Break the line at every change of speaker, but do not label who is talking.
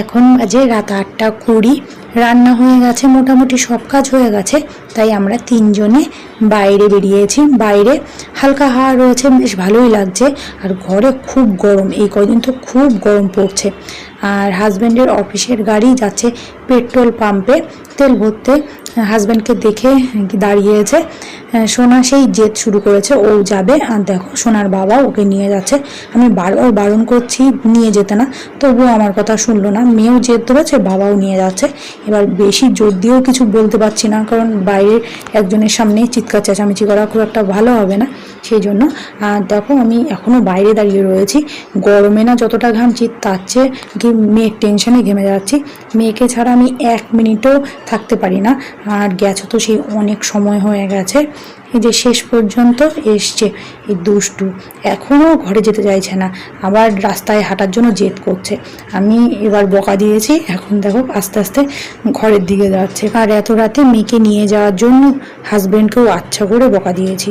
এখন বাজে রাত 8:20। রান্না হয়ে গেছে, মোটামুটি সব কাজ হয়ে গেছে। তাই আমরা তিনজনে বাইরে বেরিয়েছি। বাইরে হালকা হাওয়া রয়েছে, বেশ ভালোই লাগছে। আর ঘরে খুব গরম, এই কদিন তো খুব গরম পড়ছে। আর হাজব্যান্ডের অফিসের গাড়ি যাচ্ছে পেট্রোল পাম্পে তেল ভরতে। হাজব্যান্ডকে দেখে দাঁড়িয়েছে। সোনা সেই জেদ শুরু করেছে, ও যাবে। আর দেখো সোনার বাবা ওকে নিয়ে যাচ্ছে। আমি বারবার বারণ করছি নিয়ে যেতে না, তবুও আমার কথা শুনলো না। মেয়েও জেদ ধরেছে, বাবাও নিয়ে যাচ্ছে। এবার বেশি জোর দিয়েও কিছু বলতে পারছি না, কারণ বাইরের একজনের সামনে চিৎকার চেঁচামেচি করা খুব একটা ভালো হবে না, সেই জন্য। আর দেখো আমি এখনও বাইরে দাঁড়িয়ে রয়েছি। গরমে না যতটা ঘামছি তার চেয়ে মেয়ের টেনশনে ঘেমে যাচ্ছি। মেয়েকে ছাড়া আমি 1 মিনিটও থাকতে পারি না। আর গেছে তো সেই অনেক সময় হয়ে গেছে। এই যে শেষ পর্যন্ত এসছে এই দুষ্টু, এখনও ঘরে যেতে চাইছে না, আবার রাস্তায় হাঁটার জন্য জেদ করছে। আমি এবার বকা দিয়েছি, এখন দেখো আস্তে আস্তে ঘরের দিকে যাচ্ছে। আর এত রাতে মেয়েকে নিয়ে যাওয়ার জন্য হাজব্যান্ডকেও আচ্ছা করে বকা দিয়েছি।